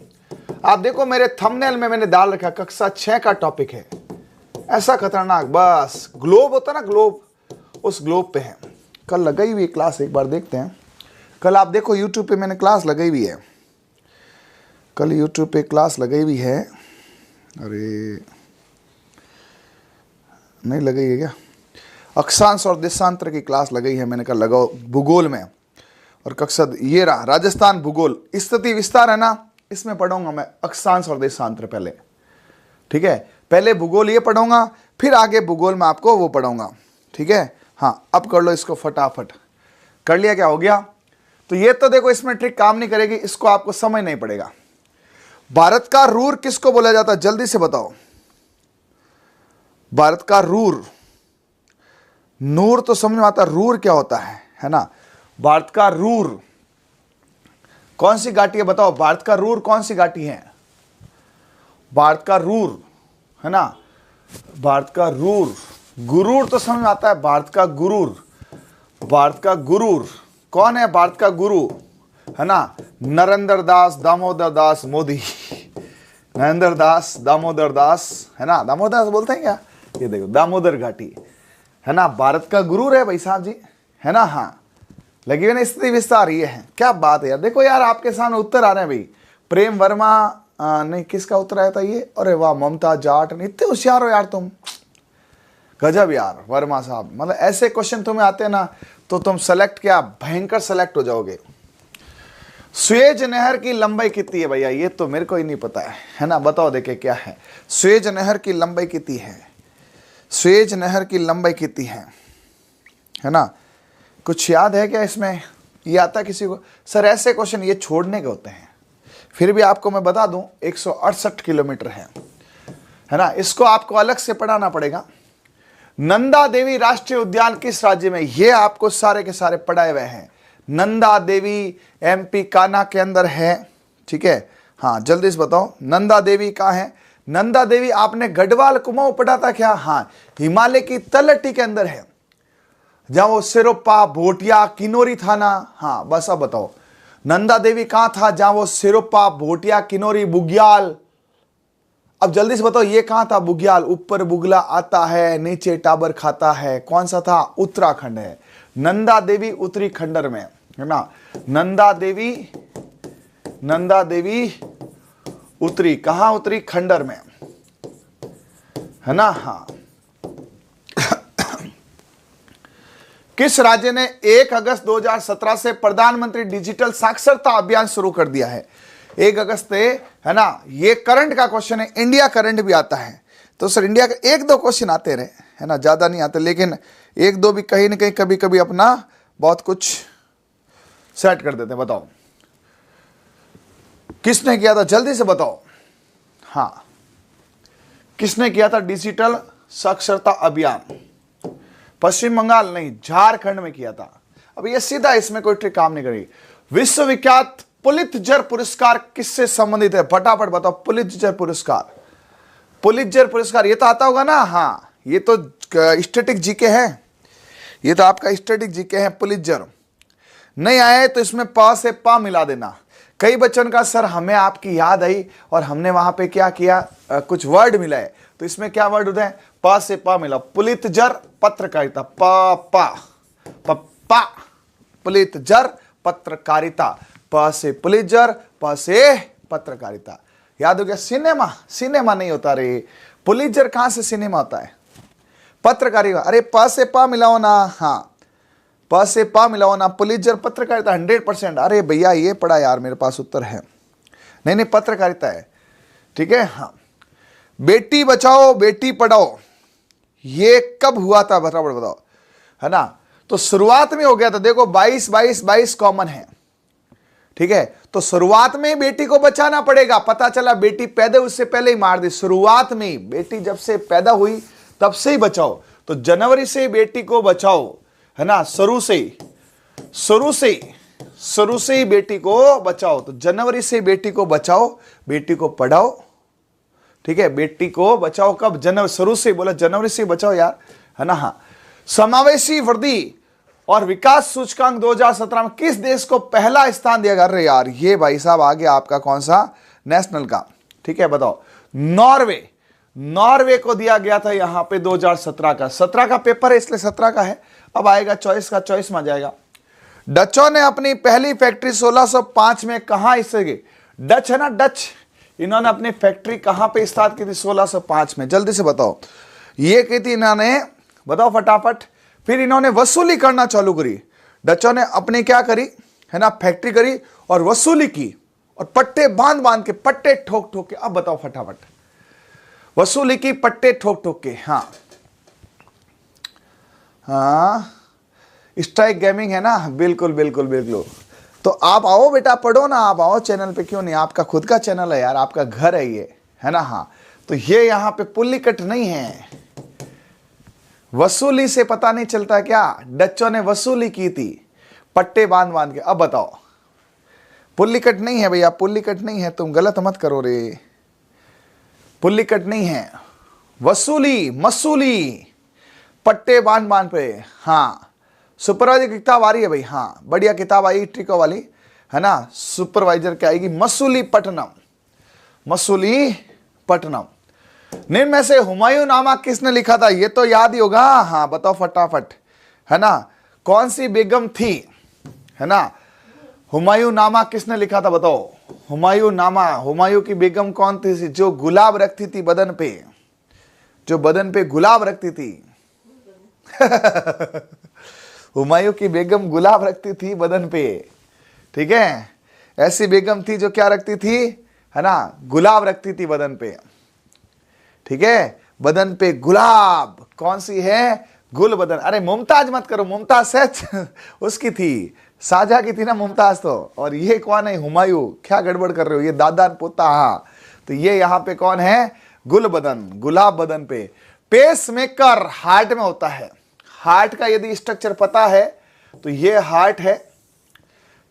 आप देखो मेरे थंबनेल में मैंने डाल रखा कक्षा 6 का टॉपिक है, ऐसा खतरनाक, बस ग्लोब होता ना ग्लोब, उस ग्लोब पे है। कल लगाई हुई क्लास, एक बार देखते हैं। कल आप देखो यूट्यूब पे मैंने क्लास लगाई हुई है, कल यूट्यूब पे क्लास लगाई हुई है। अरे नहीं लगाई है क्या, अक्षांश और देशांतर की क्लास लगाई है मैंने, कल लगाओ भूगोल में। और कक्षा ये रहा राजस्थान भूगोल, स्थिति विस्तार है ना, इसमें पढ़ूंगा मैं अक्षांश और देशांतर पहले, ठीक है। पहले भूगोल ये पढ़ूंगा, फिर आगे भूगोल में आपको वो पढ़ूंगा, ठीक है। हाँ अब कर लो इसको फटाफट, कर लिया, क्या हो गया। तो ये तो देखो इसमें ट्रिक काम नहीं करेगी, इसको आपको समझना ही पड़ेगा। भारत का रूर किसको बोला जाता है, जल्दी से बताओ। भारत का रूर, नूर तो समझ में आता, रूर क्या होता है ना। भारत का रूर कौन सी घाटी है बताओ, भारत का रूर कौन सी घाटी है, भारत का रूर है ना। भारत का रूर, गुरूर तो समझ में आता है, भारत का गुरूर, भारत का गुरूर कौन है, भारत का गुरु है ना, नरेंद्र दास दामोदर दास मोदी, नरेंद्र दास दामोदर दास है ना, दामोदर दास बोलते हैं क्या, ये देखो दामोदर घाटी है ना, भारत का गुरु है भाई साहब जी, है ना। हाँ लगी हुई ना स्थिति विस्तार, ये है, क्या बात है यार। देखो यार आपके सामने उत्तर आ रहे हैं भाई, प्रेम वर्मा नहीं, किसका उत्तर आया था ये, अरे वाह ममता जाट, इतने होशियार हो यार तुम, गजब यार वर्मा साहब। मतलब ऐसे क्वेश्चन तुम्हें आते हैं ना तो तुम सेलेक्ट, क्या भयंकर सेलेक्ट हो जाओगे। सुएज नहर की लंबाई कितनी है भैया, ये तो मेरे को ही नहीं पता है ना, बताओ देखे क्या है। सुएज नहर की लंबाई कितनी है, सुएज नहर की लंबाई कितनी है ना, कुछ याद है क्या इसमें, ये आता किसी को। सर ऐसे क्वेश्चन ये छोड़ने के होते हैं, फिर भी आपको मैं बता दूं 168 किलोमीटर है ना, इसको आपको अलग से पढ़ाना पड़ेगा। नंदा देवी राष्ट्रीय उद्यान किस राज्य में, ये आपको सारे के सारे पढ़ाए हुए हैं। नंदा देवी एमपी कान्हा के अंदर है, ठीक है। हाँ जल्दी से बताओ नंदा देवी कहाँ है। नंदा देवी आपने गढ़वाल कुमाऊं पढ़ा था क्या, हाँ हिमालय की तलहटी के अंदर है, जहां वो सिरोपा भोटिया किन्नौरी था ना। हाँ बस अब बताओ नंदा देवी कहां था, जहां वो सिरोपा भोटिया किन्नौरी बुग्याल, अब जल्दी से बताओ ये कहां था। बुग्याल, ऊपर बुगला आता है नीचे टाबर खाता है, कौन सा था, उत्तराखंड है। नंदा देवी उत्तरी खंडर में है ना, नंदा देवी उत्तरी, कहां उत्तरी खंडर में है ना। हाँ किस राज्य ने 1 अगस्त 2017 से प्रधानमंत्री डिजिटल साक्षरता अभियान शुरू कर दिया है। 1 अगस्त है ना, ये करंट का क्वेश्चन है, इंडिया करंट भी आता है। तो सर इंडिया का 1-2 क्वेश्चन आते रहे है ना, ज्यादा नहीं आते, लेकिन 1-2 भी कहीं ना कहीं कभी कभी अपना बहुत कुछ सेट कर देते हैं। बताओ किसने किया था, जल्दी से बताओ। हाँ किसने किया था डिजिटल साक्षरता अभियान, पश्चिम बंगाल नहीं, झारखंड में किया था। अब ये सीधा, इसमें कोई ट्रिक काम नहीं करेगी। विश्वविख्यात पुलित्जर पुरस्कार किससे संबंधित है, फटाफट बताओ। पुलित्जर पुरस्कार, पुलित्जर पुरस्कार ये तो आता होगा ना। हाँ ये तो स्टैटिक जीके है, ये तो आपका स्टैटिक जीके है। पुलित्जर नहीं आए तो इसमें प से पा मिला देना। कई बच्चों का सर हमें आपकी याद आई और हमने वहां पे क्या किया, कुछ वर्ड मिला है, तो इसमें क्या वर्ड होता है, प से पा मिला। पुलित्जर पत्रकारिता, पा पुलित्जर पत्रकारिता, प से पुलित्जर, प से पत्रकारिता। याद हो गया। सिनेमा, सिनेमा नहीं होता रे, पुलित्जर कहां से सिनेमा होता है, पत्रकारिता। अरे प से पा मिलाओ ना, हाँ प से पा मिलाओ ना, पुलित्जर पत्रकारिता 100%। अरे भैया ये पढ़ा यार, मेरे पास उत्तर है। नहीं पत्रकारिता है, ठीक है। हाँ बेटी बचाओ बेटी पढ़ाओ ये कब हुआ था, बराबर बताओ है ना। तो शुरुआत में हो गया था, देखो 22 कॉमन है, ठीक है। तो शुरुआत में बेटी को बचाना पड़ेगा, पता चला बेटी पैदा उससे पहले ही मार दी। शुरुआत में बेटी जब से पैदा हुई तब से ही बचाओ, तो जनवरी से बेटी को बचाओ है ना, शुरू से ही बेटी को बचाओ। तो जनवरी से बेटी को बचाओ, बेटी को पढ़ाओ, ठीक है। बेटी को बचाओ कब, जनवरी, शुरू से बोला जनवरी से बचाओ यार, है ना। हाँ समावेशी वृद्धि और विकास सूचकांक 2017 में किस देश को पहला स्थान दिया गया। अरे यार ये भाई साहब आ गया आपका कौन सा, नेशनल का, ठीक है बताओ। नॉर्वे को दिया गया था यहां पे 2017 का, 17 का पेपर है इसलिए 17 का है। अब आएगा 24 का, 24 में आ जाएगा। डचों ने अपनी पहली फैक्ट्री 1605 में कहां स्थित, डच है ना, डच, इन्होंने अपनी फैक्ट्री कहां पे स्टार्ट की थी, 1605 में, जल्दी से बताओ। ये की थी इन्होंने, बताओ फटाफट। फिर इन्होंने वसूली करना चालू करी, डचों ने अपनी क्या करी है ना, फैक्ट्री करी और वसूली की, और पट्टे बांध के, पट्टे ठोक के। अब बताओ फटाफट, वसूली की पट्टे ठोक के। हाँ स्ट्राइक गेमिंग है ना, बिल्कुल। तो आप आओ बेटा, पढ़ो ना, आप आओ चैनल पे, क्यों नहीं, आपका खुद का चैनल है यार, आपका घर है ये, है ना। हाँ, तो ये यहाँ पे पुल्लिकट नहीं है। वसूली से पता नहीं चलता क्या, डच्चों ने वसूली की थी पट्टे बांध बांध के। अब बताओ, पुल्लिकट नहीं है भैया, पुल्लिकट नहीं है, तुम गलत मत करो रे, पुल्लिकट नहीं है, वसूली मसूली पट्टे बांध बांध पे। हाँ, सुपरवाइजर की किताब आ रही है भाई, हाँ बढ़िया किताब आई ट्रिको वाली, है ना। सुपरवाइजर क्या आएगी, मसूलीपट्टनम, मसूलीपट्टनम। निम्न में से हुमायूं नामा किसने लिखा था, ये तो याद ही होगा। हाँ बताओ फटाफट, है ना, कौन सी बेगम थी, है ना। हुमायूं नामा किसने लिखा था बताओ, हुमायूं नामा, हुमायूं की बेगम कौन थी जो गुलाब रखती थी बदन पे, जो बदन पे गुलाब रखती थी। हुमायूं की बेगम गुलाब रखती थी बदन पे, ठीक है। ऐसी बेगम थी जो क्या रखती थी, है ना, गुलाब रखती थी बदन पे, ठीक है, बदन पे गुलाब। कौन सी है, गुल बदन। अरे मुमताज मत करो, मुमताज सच उसकी थी, शाहजहां की थी ना मुमताज तो। और ये कौन है, हुमायूं, क्या गड़बड़ कर रहे हो, ये दादा पोता। हाँ, तो ये यहाँ पे कौन है, गुल बदन, गुलाब बदन पे। पेस मेकर हार्ट में होता है। हार्ट का यदि स्ट्रक्चर पता है तो ये हार्ट है,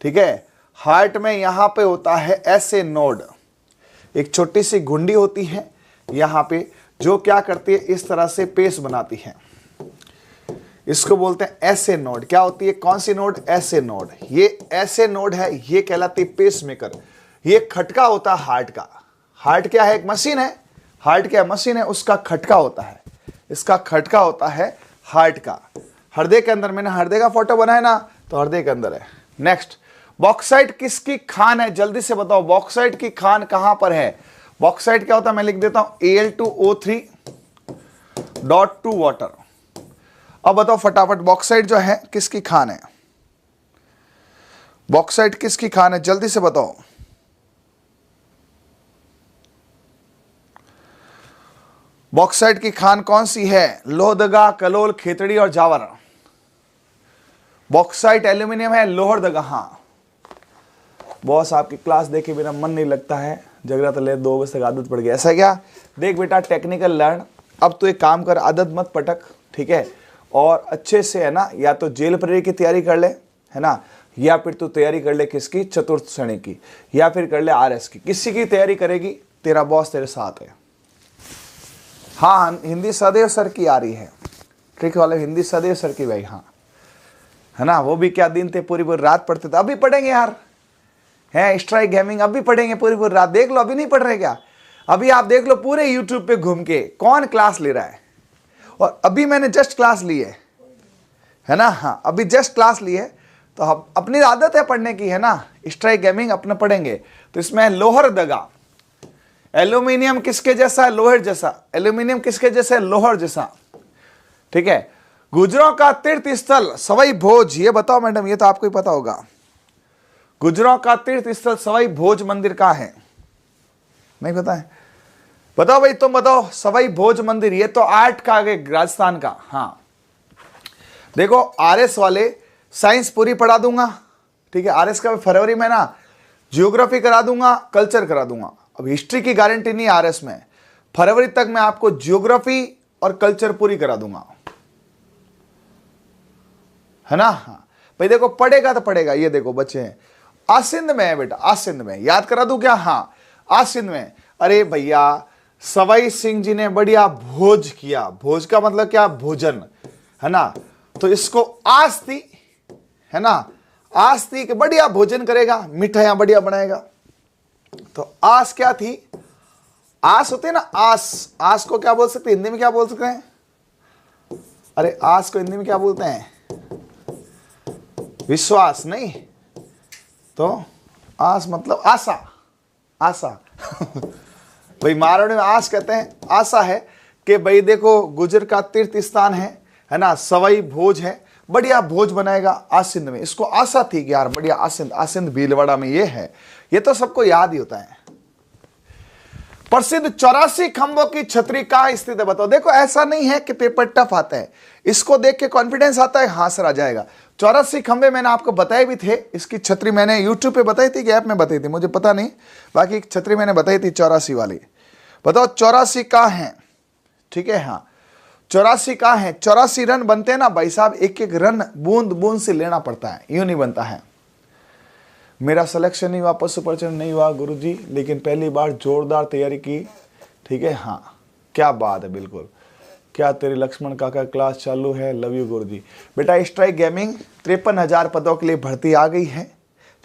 ठीक है। हार्ट में यहां पे होता है ऐसे नोड, एक छोटी सी घुंडी होती है यहां पे, जो क्या करती है, इस तरह से पेस बनाती है। इसको बोलते हैं ऐसे नोड। क्या होती है, कौन सी नोड, ऐसे नोड। ये ऐसे नोड है, ये कहलाती है पेस मेकर। ये खटका होता है हार्ट का। हार्ट क्या है, एक मशीन है। हार्ट क्या मशीन है, उसका खटका होता है, इसका खटका होता है हार्ट का। हृदय के अंदर, मैंने हृदय का फोटो बनाया ना, तो हृदय के अंदर है। नेक्स्ट, बॉक्साइट किसकी खान है, जल्दी से बताओ, बॉक्साइट की खान कहां पर है। बॉक्साइट क्या होता है, मैं लिख देता हूं Al2O3.2 वाटर। अब बताओ फटाफट, बॉक्साइट जो है किसकी खान है, बॉक्साइट किसकी खान है, जल्दी से बताओ। बॉक्साइट की खान कौन सी है, लोहदगा, कलोल, खेतड़ी और जावर। बॉक्साइट एल्यूमिनियम है, लोहरदगा। हाँ बॉस, आपकी क्लास देखे बिना मन नहीं लगता है, जगरा तो ले 2 बजे तक आदत पड़ गई, ऐसा क्या। देख बेटा, टेक्निकल लर्न, अब तो एक काम कर, आदत मत पटक, ठीक है। और अच्छे से, है ना, या तो जेल प्रेरी की तैयारी कर ले, है ना, या फिर तू तैयारी कर ले किसकी, चतुर्थ श्रेणी की, या फिर कर ले RS की। किसी की तैयारी करेगी, तेरा बॉस तेरे साथ है। हाँ, हिंदी सदैव सर की आ रही है, ट्रिक वाले, हिंदी सदैव सर की भाई। हाँ, है ना, वो भी क्या दिन थे, पूरी पूरी रात पढ़ते थे। अभी पढ़ेंगे यार, है स्ट्राइक गेमिंग, अभी पढ़ेंगे पूरी पूरी रात। देख लो, अभी नहीं पढ़ रहे क्या, अभी आप देख लो पूरे यूट्यूब पे घूम के कौन क्लास ले रहा है। और अभी मैंने जस्ट क्लास ली है ना। हाँ, अभी जस्ट क्लास ली है, तो हम, अपनी आदत है पढ़ने की, है ना। स्ट्राइक गेमिंग अपने पढ़ेंगे, तो इसमें लोहरदगा, एल्यूमिनियम किसके जैसा है, लोहर जैसा। एल्यूमिनियम किसके जैसा है, लोहर जैसा, ठीक है। गुजरों का तीर्थ स्थल सवाई भोज, ये बताओ मैडम, ये तो आपको ही पता होगा। गुजरों का तीर्थ स्थल सवाई भोज मंदिर कहाँ है, नहीं पता है, बताओ भाई, तुम बताओ। सवाई भोज मंदिर, ये तो आर्ट का आगे, राजस्थान का। हाँ देखो, RS वाले साइंस पूरी पढ़ा दूंगा, ठीक है। RS का फरवरी में ना जियोग्राफी करा दूंगा, कल्चर करा दूंगा। अब हिस्ट्री की गारंटी नहीं RS में, फरवरी तक मैं आपको जियोग्राफी और कल्चर पूरी करा दूंगा, है ना। हाँ भाई, देखो पढ़ेगा तो पढ़ेगा। ये देखो बच्चे हैं, आसिंद में है बेटा, आसिंद में, याद करा दूं क्या। हाँ, आसिंद में। अरे भैया, सवाई सिंह जी ने बढ़िया भोज किया। भोज का मतलब क्या, भोजन, है ना। तो इसको आस थी, है ना, आस थी कि बढ़िया भोजन करेगा, मिठाइयां बढ़िया बनाएगा। तो आस क्या थी, आस होते हैं ना, आस। आस को क्या बोल सकते हैं, हिंदी में क्या बोल सकते हैं। अरे आस को हिंदी में क्या बोलते हैं, विश्वास नहीं, तो आस मतलब आशा, आशा। भाई मारवाड़ी में आस कहते हैं, आशा है कि भाई देखो, गुजर का तीर्थ स्थान है ना, सवाई भोज है, बढ़िया भोज बनाएगा आसिंद में। इसको आशा थी कि यार बढ़िया आसिंद, आसिंद भीलवाड़ा में ये है। ये तो सबको याद ही होता है। प्रसिद्ध 84 खंभों की छतरी कहां स्थित है बताओ। देखो ऐसा नहीं है कि पेपर टफ आता है, इसको देख के कॉन्फिडेंस आता है हाँ सर आ जाएगा। 84 खंभे मैंने आपको बताए भी थे, इसकी छतरी मैंने यूट्यूब पे बताई थी कि ऐप में बताई थी मुझे पता नहीं, बाकी छतरी मैंने बताई थी 84 वाली। बताओ 84 कहां है, ठीक है हाँ 84 कहां है। 84 रन बनते हैं ना भाई साहब, एक एक रन बूंद बूंद से लेना पड़ता है, यूं नहीं बनता है। मेरा सिलेक्शन नहीं हुआ, पशु प्रचलन नहीं हुआ गुरुजी, लेकिन पहली बार जोरदार तैयारी की, ठीक है हाँ क्या बात है बिल्कुल। क्या तेरे लक्ष्मण काका क्लास चालू है, लव यू गुरुजी। बेटा स्ट्राइक गेमिंग 53,000 पदों के लिए भर्ती आ गई है,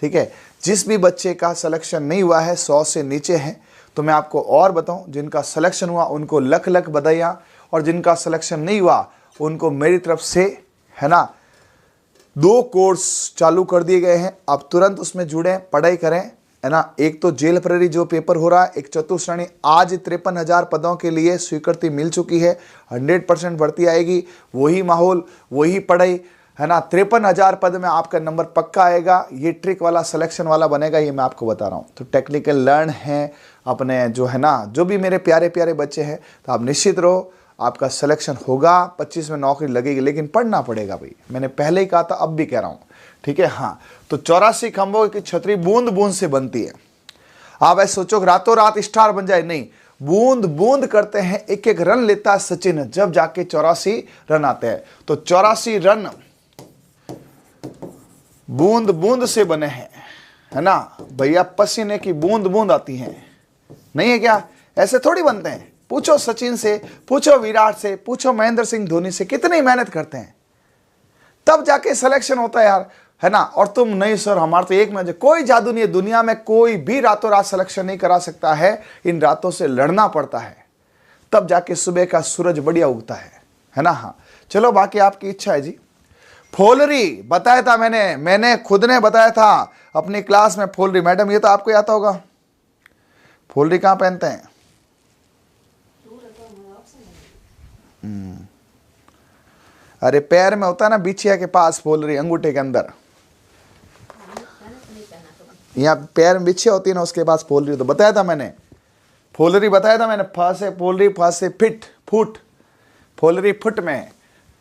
ठीक है। जिस भी बच्चे का सिलेक्शन नहीं हुआ है 100 से नीचे है, तो मैं आपको और बताऊं, जिनका सिलेक्शन हुआ उनको लख लख बधाइयाँ, और जिनका सिलेक्शन नहीं हुआ उनको मेरी तरफ से है ना 2 कोर्स चालू कर दिए गए हैं। आप तुरंत उसमें जुड़ें, पढ़ाई करें है ना। एक तो जेल प्रहरी जो पेपर हो रहा है, एक चतुश्रेणी, आज 53,000 पदों के लिए स्वीकृति मिल चुकी है, 100% भर्ती आएगी, वही माहौल वही पढ़ाई है ना। 53,000 पद में आपका नंबर पक्का आएगा, ये ट्रिक वाला सिलेक्शन वाला बनेगा, ये मैं आपको बता रहा हूँ। तो टेक्निकल लर्न है अपने जो है ना, जो भी मेरे प्यारे प्यारे बच्चे हैं, तो आप निश्चित रहो आपका सिलेक्शन होगा, 25 में नौकरी लगेगी, लेकिन पढ़ना पड़ेगा भाई, मैंने पहले ही कहा था अब भी कह रहा हूँ, ठीक है हाँ। तो 84 खंभों की छतरी बूंद बूंद से बनती है। आप ऐसे सोचो रातों रात स्टार बन जाए, नहीं, बूंद बूंद करते हैं, एक एक रन लेता है सचिन, जब जाके 84 रन आते हैं। तो 84 रन बूंद बूंद से बने हैं, है ना भैया, पसीने की बूंद बूंद आती है, नहीं है क्या, ऐसे थोड़ी बनते हैं। पूछो सचिन से, पूछो विराट से, पूछो महेंद्र सिंह धोनी से, कितनी मेहनत करते हैं, तब जाके सिलेक्शन होता है यार, है ना। और तुम नहीं सर हमारा तो एक में कोई जादू नहीं है, दुनिया में कोई भी रातों रात सिलेक्शन नहीं करा सकता है, इन रातों से लड़ना पड़ता है, तब जाके सुबह का सूरज बढ़िया उगता है ना हाँ। चलो बाकी आपकी इच्छा है जी। फोलरी बताया था मैंने खुद ने बताया था अपनी क्लास में, फोलरी मैडम ये तो आपको आता होगा। फोलरी कहां पहनते हैं, अरे पैर में होता है ना, बिछिया के पास फोलरी, अंगूठे के अंदर, यहाँ पैर में बिछिया होती है ना, उसके पास फोलरी। तो बताया था मैंने, फोलरी बताया था मैंने, फासे फोलरी, फासे फिट फुट, फोलरी फुट में,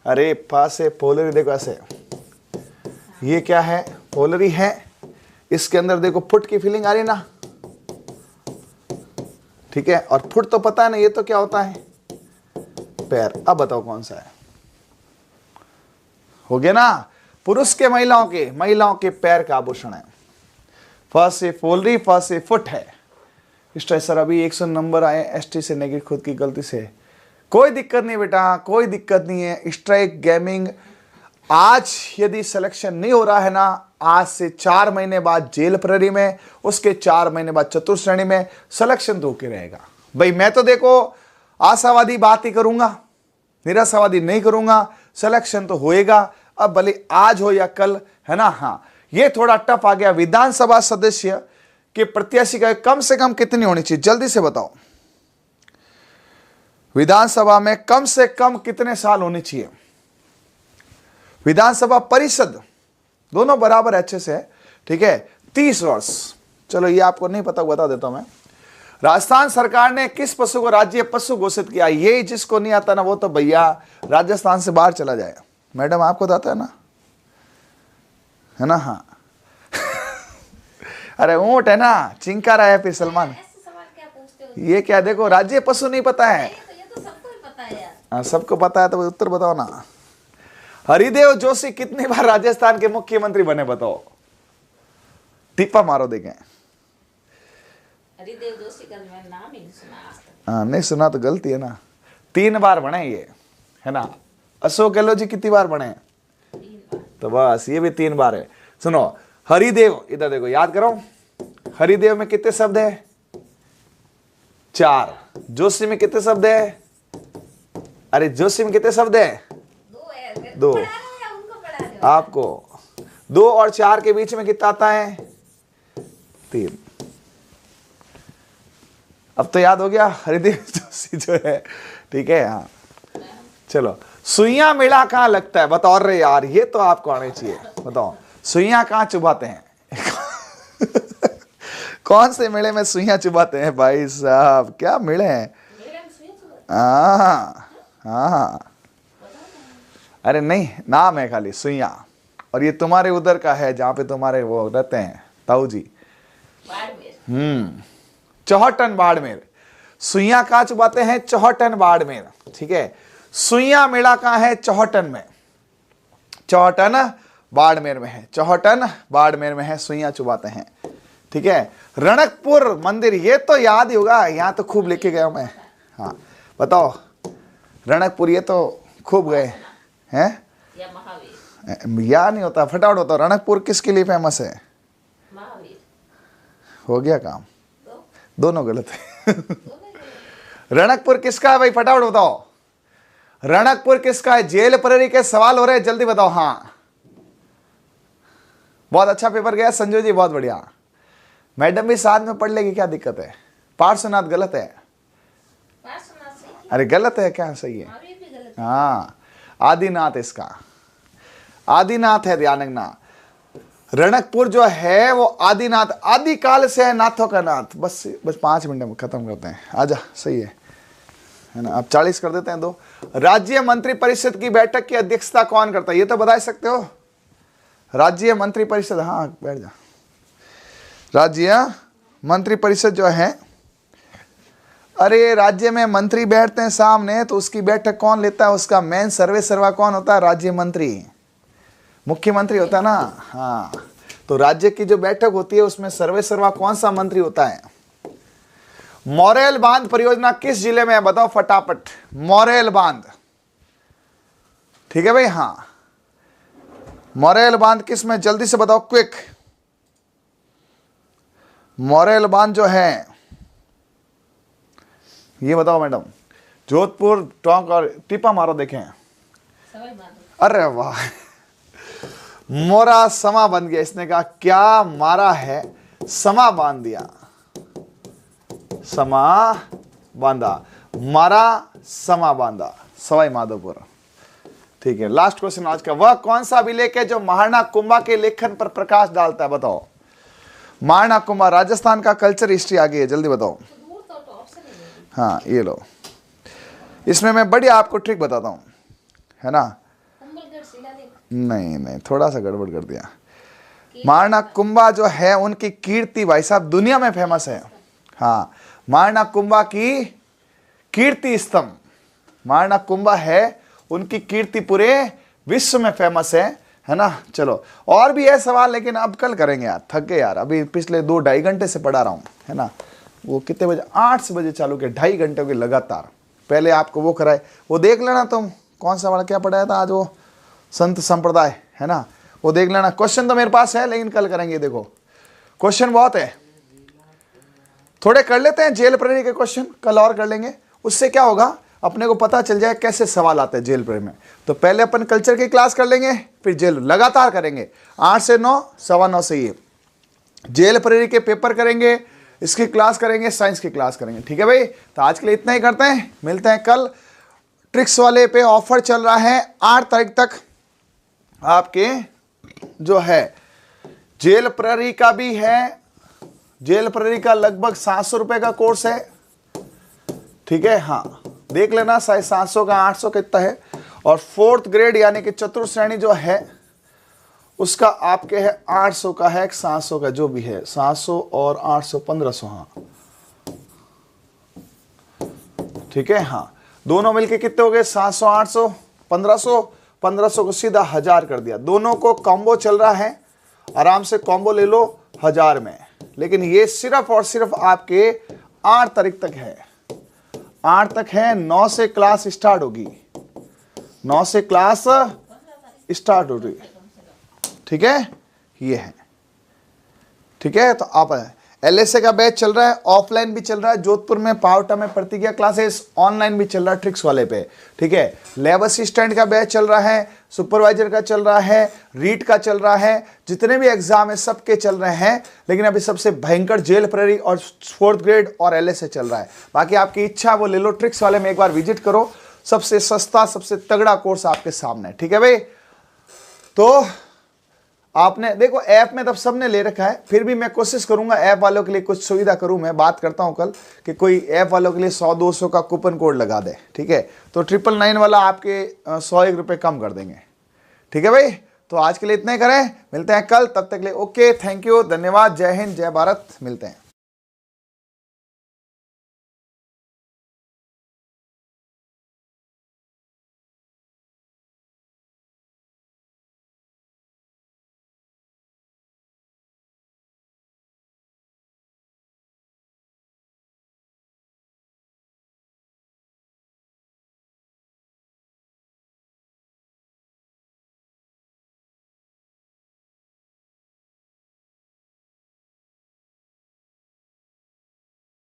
अरे फासे फोलरी देखो ऐसे, ये क्या है, फोलरी है, इसके अंदर देखो फुट की फीलिंग आ रही है ना, ठीक है। और फुट तो पता है ना, ये तो क्या होता है पैर। अब बताओ कौन सा है, हो गया ना, पुरुष के महिलाओं के पैर का आभूषण है। फर्स्ट से फोलरी, फर्स्ट से फुट है। सर अभी 100 नंबर आए एसटी से नेगेटिव, खुद की गलती से, कोई दिक्कत नहीं बेटा, कोई दिक्कत नहीं है। स्ट्राइक गेमिंग आज यदि सिलेक्शन नहीं हो रहा है ना, आज से 4 महीने बाद जेल प्रहरी में, उसके 4 महीने बाद चतुर्श्रेणी में सिलेक्शन तो होके रहेगा भाई। मैं तो देखो आशावादी बात ही करूंगा, निराशावादी नहीं करूंगा, सिलेक्शन तो होएगा, अब भले आज हो या कल, है ना हाँ। ये थोड़ा टफ आ गया, विधानसभा सदस्य के प्रत्याशी का कम से कम कितनी होनी चाहिए, जल्दी से बताओ। विधानसभा में कम से कम कितने साल होने चाहिए, विधानसभा परिषद दोनों बराबर अच्छे से है, ठीक है 30 वर्ष। चलो ये आपको नहीं पता, बता देता हूं मैं। राजस्थान सरकार ने किस पशु को राज्य पशु घोषित किया, ये जिसको नहीं आता ना वो तो भैया राजस्थान से बाहर चला जाए। मैडम आपको आता है ना, है ना हाँ अरे ऊंट है ना, चिंकारा है फिर सलमान। ऐसे सवाल क्या पूछते हो? ये क्या, देखो राज्य पशु नहीं पता है, ये तो सबको ही पता है यार। हाँ सबको पता है, तो उत्तर बताओ ना। हरिदेव जोशी कितनी बार राजस्थान के मुख्यमंत्री बने बताओ, टिप्पा मारो देखें। हरिदेव जोशी का मैं नाम ही नहीं सुना आज तक। हाँ नहीं सुना तो गलती है ना, 3 बार बने ये, है ना। अशोक गहलोत जी कितनी बार बने, 3 बार। तो बस ये भी 3 बार है। सुनो हरिदेव, इधर देखो याद करो, हरिदेव में कितने शब्द है, 4। जोशी में कितने शब्द है, अरे जोशी में कितने शब्द है, 2 है। 2। पढ़ा रहे हो या उनको पढ़ा रहे हो? आपको 2 और 4 के बीच में कितना आता है, 3। अब तो याद हो गया हरिदेव जोशी जो है, ठीक है हाँ। चलो सुइयां मेला कहां लगता है बताओ रे यार, ये तो आपको आने चाहिए, बताओ सुइयां कहां चुभाते हैं कौन से मेले में सुइयां चुबाते हैं भाई साहब? क्या मेले हैं? मेरे में सुई चुबा। हाँ हाँ, अरे नहीं, नाम है खाली सुइयां। और ये तुम्हारे उधर का है जहाँ पे तुम्हारे वो रहते हैं ताऊ जी। बाड़मेर। चौहटन बाड़मेर। सुइयां कहाँ चुबाते हैं? चौहटन बाड़मेर। ठीक है, सुइयां मेला कहाँ है? चौहटन में। चौहटन बाड़मेर में है, चौहटन बाड़मेर में है, सुइयां चुबाते हैं। ठीक है, रणकपुर मंदिर, ये तो याद ही होगा, यहाँ तो खूब लेके गया हूं मैं। हाँ बताओ, रणकपुर ये तो खूब गए हैं। या महावीर। याद नहीं होता, फटाफट बताओ, रणकपुर किसके लिए फेमस है? महावीर। हो गया काम, तो दोनों गलत है। रणकपुर किसका है भाई? फटाफट बताओ, रणकपुर किसका है? जेल प्रहरी के सवाल हो रहे हैं, जल्दी बताओ। हाँ, बहुत अच्छा पेपर गया संजू जी, बहुत बढ़िया। मैडम भी साथ में पढ़ लेगी, क्या दिक्कत है? पार्श्वनाथ गलत है। पार्श्वनाथ सही। अरे गलत है क्या? सही है। महावीर भी गलत है। हाँ, आदिनाथ इसका, आदिनाथ है, ध्यान रखना। रणकपुर जो है वो आदिनाथ, आदि काल से है नाथों का नाथ। बस 5 मिनट में खत्म करते हैं, आजा। सही है ना? अब 40 कर देते हैं दो। राज्य मंत्री परिषद की बैठक की अध्यक्षता कौन करता है? ये तो बता सकते हो। राज्य मंत्री परिषद, हाँ बैठ जा। राज्य मंत्री परिषद जो है, अरे राज्य में मंत्री बैठते हैं सामने, तो उसकी बैठक कौन लेता है? उसका मेन सर्वे सर्वा कौन होता है? राज्य मंत्री। मुख्यमंत्री होता है ना। हाँ, तो राज्य की जो बैठक होती है उसमें सर्वे सर्वा कौन सा मंत्री होता है? मोरेल बांध परियोजना किस जिले में है? बताओ फटाफट। मोरेल बांध, ठीक है भाई। हाँ, मोरेल बांध किस में? जल्दी से बताओ, क्विक। मोरेल बांध जो है, ये बताओ मैडम। जोधपुर, टोंक और टिपा मारो देखें। सवाई माधो। अरे वाह, मोरा समा बन गया। इसने कहा क्या मारा है? समा बांध दिया, समा बांधा, मारा समा बांधा, सवाई माधोपुर। ठीक है, लास्ट क्वेश्चन आज का। वह कौन सा अभिलेख है जो महाराणा कुंभा के लेखन पर प्रकाश डालता है? बताओ। महाराणा कुंभा, राजस्थान का कल्चर हिस्ट्री आ गई है, जल्दी बताओ। दूर तो ऑप्शन ही नहीं। हाँ ये लो, इसमें मैं बढ़िया आपको ट्रिक बताता हूँ, है ना? कुंभलगढ़ शिलालेख। नहीं नहीं, थोड़ा सा गड़बड़ कर दिया। महाराणा कुंभा जो है उनकी कीर्ति भाई साहब दुनिया में फेमस है। हाँ, महाराणा कुंभा की कीर्ति स्तंभ, महाराणा कुंभा है, उनकी कीर्ति पूरे विश्व में फेमस है ना? चलो, और भी है सवाल, लेकिन अब कल करेंगे यार, थक गए यार। अभी पिछले 2-2.5 घंटे से पढ़ा रहा हूँ, है ना? वो कितने बजे? 8 बजे चालू किया, 2.5 घंटे हो गए लगातार। पहले आपको वो कराए, वो देख लेना तुम, कौन सा वाला क्या पढ़ाया था आज, वो संत संप्रदाय, है ना? वो देख लेना। क्वेश्चन तो मेरे पास है, लेकिन कल करेंगे। देखो क्वेश्चन बहुत है, थोड़े कर लेते हैं जेल प्रहरी के क्वेश्चन, कल और कर लेंगे। उससे क्या होगा, अपने को पता चल जाए कैसे सवाल आते हैं जेल प्रहरी में। तो पहले अपन कल्चर की क्लास कर लेंगे, फिर जेल लगातार करेंगे, 8 से 9, 9:15 से ये जेल प्रहरी के पेपर करेंगे, इसकी क्लास करेंगे, साइंस की क्लास करेंगे। ठीक है भाई, तो आज के लिए इतना ही करते हैं, मिलते हैं कल। ट्रिक्स वाले पे ऑफर चल रहा है 8 तारीख तक। आपके जो है जेल प्रहरी का भी है, जेल प्रहरी का लगभग 700 रुपए का कोर्स है। ठीक है, हाँ देख लेना, 750 का 800 कितना है। और 4th ग्रेड यानी कि चतुर्थ श्रेणी जो है उसका आपके है 800 का है, 700 का, जो भी है 700 और 800 1500। हाँ ठीक है, हाँ दोनों मिलके कितने हो गए? 700 800 1500, 1500 को सीधा 1000 कर दिया। दोनों को कॉम्बो चल रहा है, आराम से कॉम्बो ले लो 1000 में। लेकिन ये सिर्फ और सिर्फ आपके 8 तारीख तक है, 8 तक है। 9 से क्लास स्टार्ट होगी, 9 से क्लास स्टार्ट हो रही। ठीक है, ये है। ठीक है, तो आप LSA का बैच चल रहा है, ऑफलाइन भी चल रहा है जोधपुर में, पावटा में प्रतिज्ञा क्लासेस, ऑनलाइन भी चल रहा है ट्रिक्स वाले पे। ठीक है, लैब असिस्टेंट का बैच चल रहा है, सुपरवाइजर का चल रहा है, रीट का चल रहा है, जितने भी एग्जाम है सबके चल रहे हैं। लेकिन अभी सबसे भयंकर जेल प्रहरी और 4th ग्रेड और LSA चल रहा है। बाकी आपकी इच्छा वो ले लो, ट्रिक्स वाले में एक बार विजिट करो, सबसे सस्ता सबसे तगड़ा कोर्स आपके सामने। ठीक है भाई, तो आपने देखो ऐप में तब सबने ले रखा है, फिर भी मैं कोशिश करूंगा ऐप वालों के लिए कुछ सुविधा करूं। मैं बात करता हूं कल कि कोई ऐप वालों के लिए 100-200 का कूपन कोड लगा दे, ठीक है, तो 999 वाला आपके 100-1 रुपये कम कर देंगे, ठीक है भाई। तो आज के लिए इतना ही करें, मिलते हैं कल, तब तक के लिए ओके, थैंक यू, धन्यवाद, जय हिंद, जय भारत, मिलते हैं।